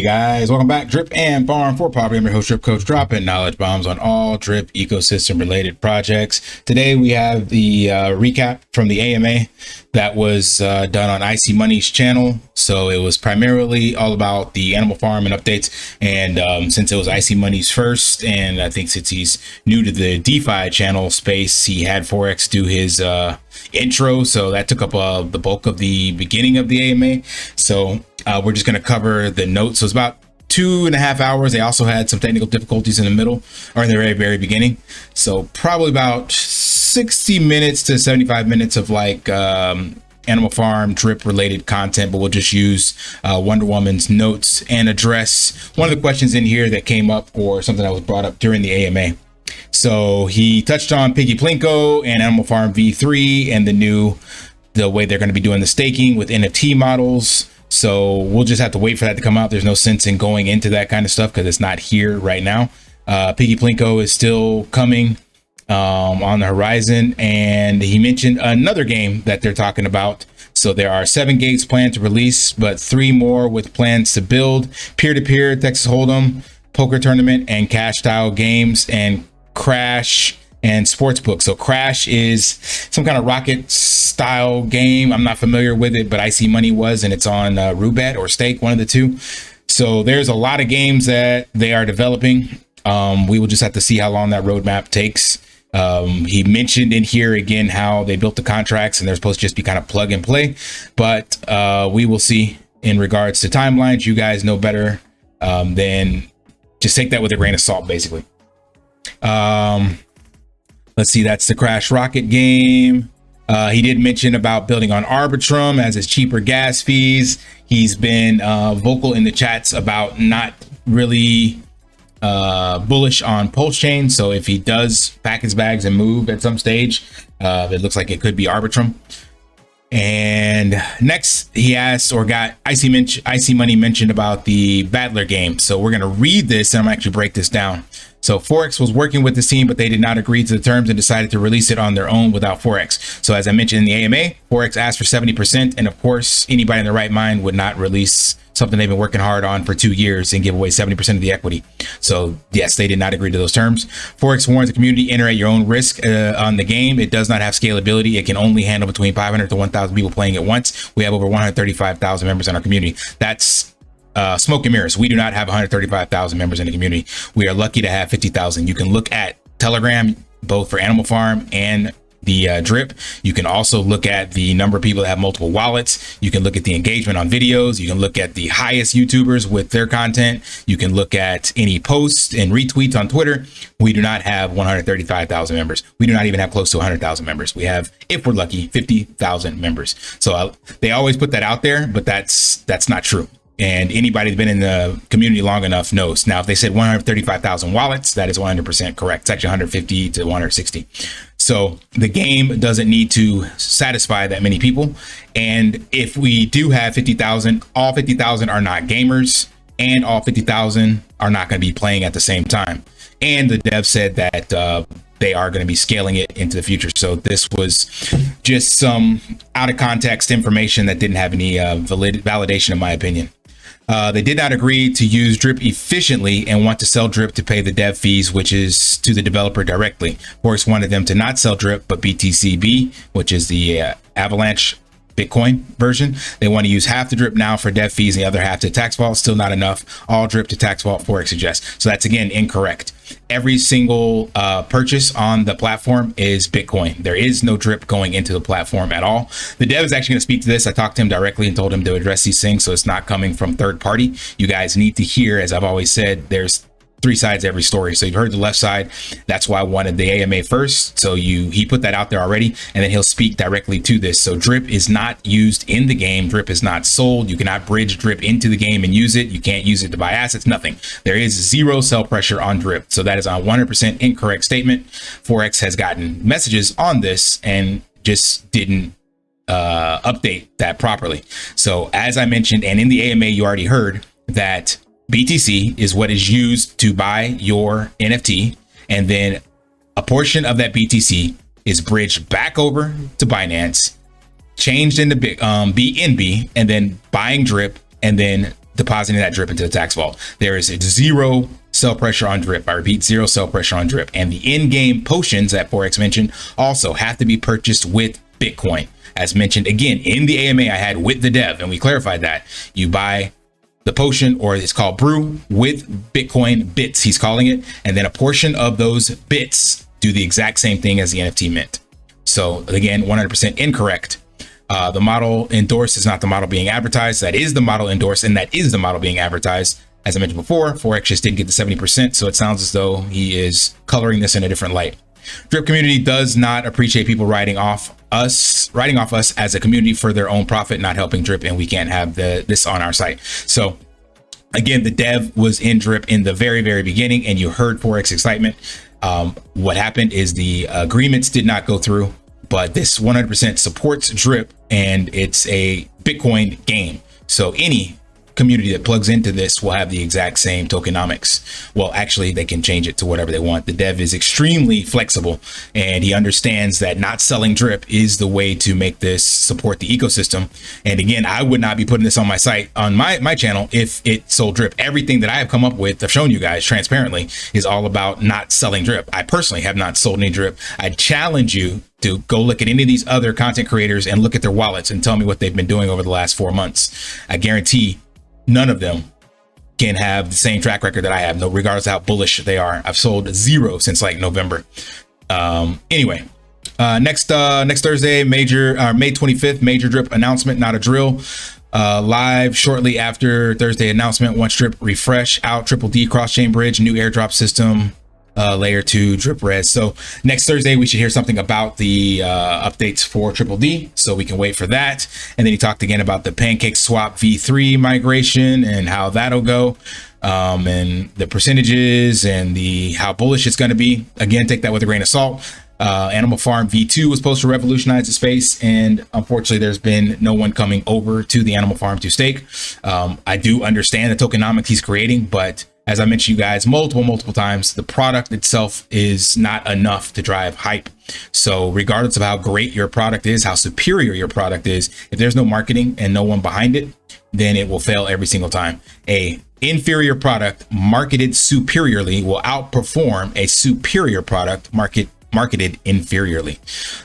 Guys, welcome back. Drip and Farm for Property. I'm your host, Drip Coach, dropping knowledge bombs on all drip ecosystem related projects. Today we have the recap from the AMA that was done on Icy Money's channel. So it was primarily all about the animal farm and updates. And since it was Icy Money's first, and I think since he's new to the DeFi channel space, he had Forex do his intro. So that took up the bulk of the beginning of the AMA. So we're just going to cover the notes. So it's about 2.5 hours. They also had some technical difficulties in the middle, or in the very beginning. So probably about 60 minutes to 75 minutes of like animal farm drip related content, but we'll just use Wonder Woman's notes and address one of the questions in here that came up, or something that was brought up during the AMA. So he touched on Piggy, Plinko and Animal Farm V3 and the way they're going to be doing the staking with NFT models. So we'll just have to wait for that to come out. There's no sense in going into that kind of stuff because it's not here right now. Piggy, Plinko is still coming on the horizon, and he mentioned another game that they're talking about. So there are 7 games planned to release, but 3 more with plans to build: peer-to-peer, Texas Hold'em, poker tournament, and cash style games, and Crash and Sportsbook. So Crash is some kind of rocket style game. I'm not familiar with it, but Icy Money was, and it's on Roulette or Stake, one of the two. So there's a lot of games that they are developing. We will just have to see how long that roadmap takes. He mentioned in here again how they built the contracts and they're supposed to just be kind of plug and play, but we will see. In regards to timelines, you guys know better than just take that with a grain of salt, basically. Let's see, that's the Crash Rocket game. He did mention about building on Arbitrum as his cheaper gas fees. He's been vocal in the chats about not really bullish on Pulse Chain. So if he does pack his bags and move at some stage, it looks like it could be Arbitrum. And next he asked, or got Icy Money mentioned about the Battler game. So we're going to read this and I'm actually break this down. So Forex was working with this team, but they did not agree to the terms and decided to release it on their own without Forex. So as I mentioned in the AMA, Forex asked for 70%. And of course, anybody in their right mind would not release something they've been working hard on for 2 years and give away 70% of the equity. So yes, they did not agree to those terms. Forex warns the community, enter at your own risk on the game. It does not have scalability. It can only handle between 500 to 1,000 people playing at once. We have over 135,000 members in our community. That's smoke and mirrors. We do not have 135,000 members in the community. We are lucky to have 50,000. You can look at Telegram, both for Animal Farm and the drip. You can also look at the number of people that have multiple wallets. You can look at the engagement on videos. You can look at the highest YouTubers with their content. You can look at any posts and retweets on Twitter. We do not have 135,000 members. We do not even have close to 100,000 members. We have, if we're lucky, 50,000 members. So they always put that out there, but that's not true. And anybody that's been in the community long enough knows. Now, if they said 135,000 wallets, that is 100% correct. It's actually 150 to 160. So the game doesn't need to satisfy that many people. And if we do have 50,000, all 50,000 are not gamers, and all 50,000 are not going to be playing at the same time. And the dev said that they are going to be scaling it into the future. So this was just some out of context information that didn't have any validation, in my opinion. They did not agree to use drip efficiently and want to sell drip to pay the dev fees, which is to the developer directly. Forex wanted them to not sell drip, but BTCB, which is the Avalanche Bitcoin version. They want to use half the drip now for dev fees and the other half to tax vault. Still not enough. All drip to tax vault, Forex suggests. So that's again incorrect. Every single purchase on the platform is Bitcoin. There is no drip going into the platform at all. The dev is actually going to speak to this. I talked to him directly and told him to address these things, so it's not coming from third party. You guys need to hear, as I've always said, there's 3 sides to every story. So you've heard the left side. That's why I wanted the AMA first. So he put that out there already, and then he'll speak directly to this. So drip is not used in the game. Drip is not sold. You cannot bridge drip into the game and use it. You can't use it to buy assets, nothing. There is zero sell pressure on drip. So that is a 100% incorrect statement. Forex has gotten messages on this and just didn't update that properly. So as I mentioned, and in the AMA, you already heard that BTC is what is used to buy your NFT, and then a portion of that BTC is bridged back over to Binance, changed into BNB, and then buying drip, and then depositing that drip into the tax vault. There is zero sell pressure on drip. I repeat, zero sell pressure on drip. And the in-game potions that Forex mentioned also have to be purchased with Bitcoin. As mentioned again in the AMA I had with the dev, and we clarified that you buy the potion, or it's called brew, with Bitcoin bits, he's calling it, and then a portion of those bits do the exact same thing as the NFT mint. So again, 100% incorrect. The model endorsed is not the model being advertised. That is the model endorsed, and that is the model being advertised. As I mentioned before, Forex just didn't get the 70%, so it sounds as though he is coloring this in a different light. Drip community does not appreciate people writing off us as a community for their own profit, not helping Drip, and we can't have this on our site. So again, the dev was in Drip in the very, very beginning, and you heard Forex excitement. What happened is the agreements did not go through, but this 100% supports Drip, and it's a Bitcoin game. So any community that plugs into this will have the exact same tokenomics. Well, actually, they can change it to whatever they want. The dev is extremely flexible, and he understands that not selling Drip is the way to make this support the ecosystem. And again, I would not be putting this on my site, on my channel, if it sold Drip. Everything that I have come up with, I've shown you guys transparently, is all about not selling Drip. I personally have not sold any Drip. I challenge you to go look at any of these other content creators and look at their wallets and tell me what they've been doing over the last 4 months. I guarantee none of them can have the same track record that I have, no, regardless of how bullish they are. I've sold zero since like November. Anyway, next Thursday, May 25th, major Drip announcement, not a drill. Live shortly after Thursday announcement, once Drip refresh out, Triple D cross-chain bridge, new airdrop system, layer 2 drip res. So next Thursday we should hear something about the updates for Triple D, so we can wait for that. And then he talked again about the pancake swap v3 migration and how that'll go, and the percentages and how bullish it's going to be. Again, take that with a grain of salt. Animal Farm v2 was supposed to revolutionize the space, and unfortunately there's been no one coming over to the Animal Farm to stake. I do understand the tokenomics he's creating, but as I mentioned you guys multiple times, the product itself is not enough to drive hype. So regardless of how great your product is, how superior your product is, if there's no marketing and no one behind it, then it will fail every single time. A inferior product marketed superiorly will outperform a superior product marketed inferiorly.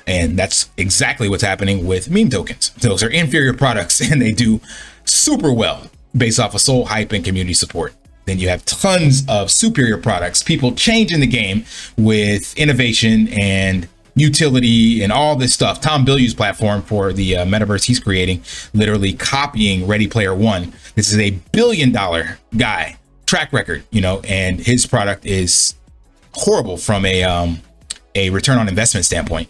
And that's exactly what's happening with meme tokens. Those are inferior products, and they do super well based off of soul hype and community support. Then you have tons of superior products, people changing the game with innovation and utility and all this stuff. Tom Bilyeu's platform for the metaverse he's creating, literally copying Ready Player One. This is a $1 billion guy track record, you know, and his product is horrible from a return on investment standpoint.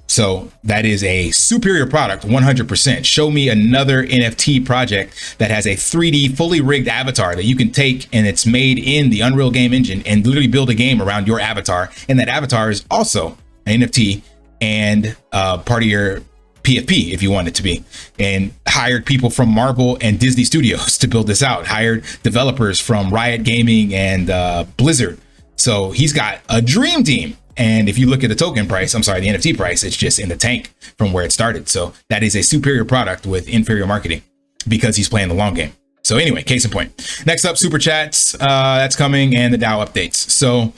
So that is a superior product, 100%. Show me another NFT project that has a 3D fully rigged avatar that you can take, and it's made in the Unreal game engine, and literally build a game around your avatar. And that avatar is also an NFT and part of your PFP if you want it to be. And hired people from Marvel and Disney Studios to build this out. Hired developers from Riot Gaming and Blizzard. So he's got a dream team. And if you look at the token price, I'm sorry, the NFT price, it's just in the tank from where it started. So that is a superior product with inferior marketing because he's playing the long game. So anyway, case in point. Next up, super chats, that's coming, and the DAO updates. So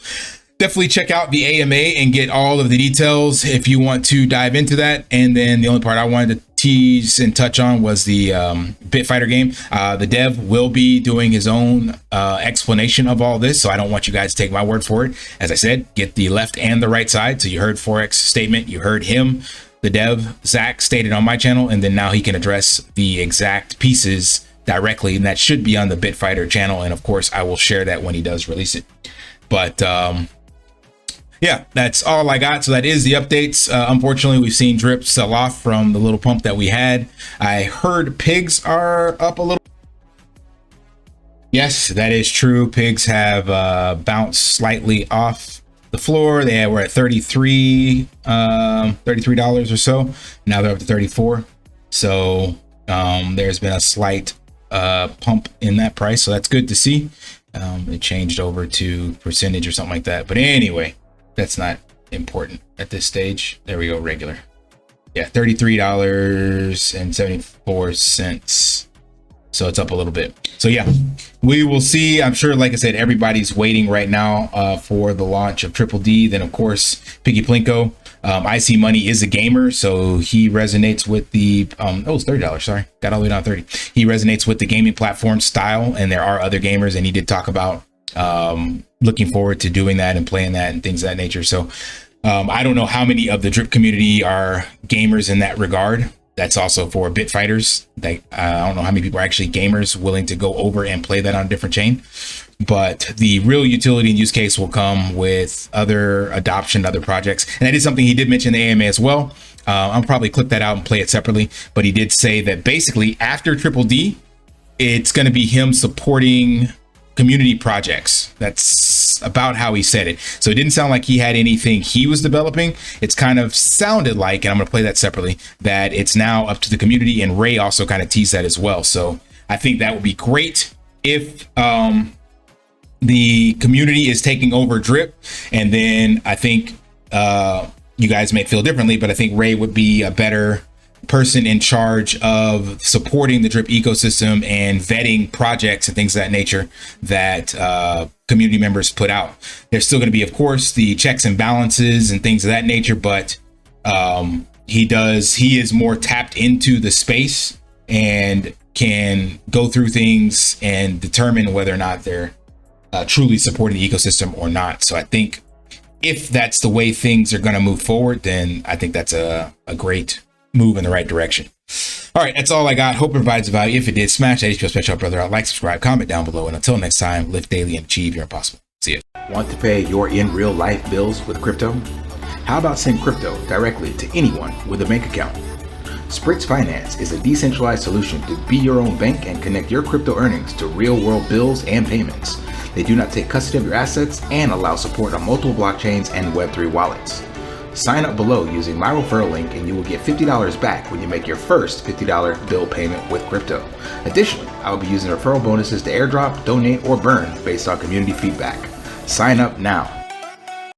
definitely check out the AMA and get all of the details if you want to dive into that. And then the only part I wanted to tease and touch on was the Bitfighter game. The dev will be doing his own explanation of all this, so I don't want you guys to take my word for it. As I said, get the left and the right side. So you heard Forex statement, you heard him, the dev Zach stated on my channel, and then now he can address the exact pieces directly, and that should be on the Bitfighter channel. And of course I will share that when he does release it. But yeah, that's all I got. So that is the updates. Unfortunately, we've seen Drip sell off from the little pump that we had. I heard pigs are up a little. Yes, that is true. Pigs have bounced slightly off the floor. They were at $33 or so. Now they're up to 34. So there's been a slight pump in that price. So that's good to see. It changed over to percentage or something like that. But anyway, that's not important at this stage. There we go, regular. Yeah, $33.74. So it's up a little bit. So yeah, we will see. I'm sure, like I said, everybody's waiting right now for the launch of Triple D. Then of course, Piggy Plinko. IC Money is a gamer, so he resonates with the oh, it's $30. Sorry, got all the way down to 30. He resonates with the gaming platform style, and there are other gamers, and he did talk about looking forward to doing that and playing that and things of that nature. So I don't know how many of the drip community are gamers in that regard. That's also for Bitfighters. I don't know how many people are actually gamers willing to go over and play that on a different chain. But the real utility and use case will come with other adoption, other projects. And that is something he did mention in the AMA as well. I'll probably clip that out and play it separately. But he did say that basically after Triple D, it's going to be him supporting community projects. That's about how he said it. So it didn't sound like he had anything he was developing. It's kind of sounded like, and I'm going to play that separately, that it's now up to the community. And Ray also kind of teased that as well. So I think that would be great if the community is taking over drip. And then I think you guys may feel differently, but I think Ray would be a better person in charge of supporting the drip ecosystem and vetting projects and things of that nature that community members put out. There's still going to be, of course, the checks and balances and things of that nature, but he is more tapped into the space and can go through things and determine whether or not they're truly supporting the ecosystem or not. So I think if that's the way things are going to move forward, then I think that's a great move in the right direction. All right, that's all I got. Hope it provides value. If it did, smash that HPO special brother out, like, subscribe, comment down below, and until next time, live daily and achieve your impossible. See ya. Want to pay your in real life bills with crypto? How about send crypto directly to anyone with a bank account? Spritz Finance is a decentralized solution to be your own bank and connect your crypto earnings to real world bills and payments. They do not take custody of your assets and allow support on multiple blockchains and Web3 wallets. Sign up below using my referral link and you will get $50 back when you make your first $50 bill payment with crypto. Additionally, I will be using referral bonuses to airdrop, donate, or burn based on community feedback. Sign up now.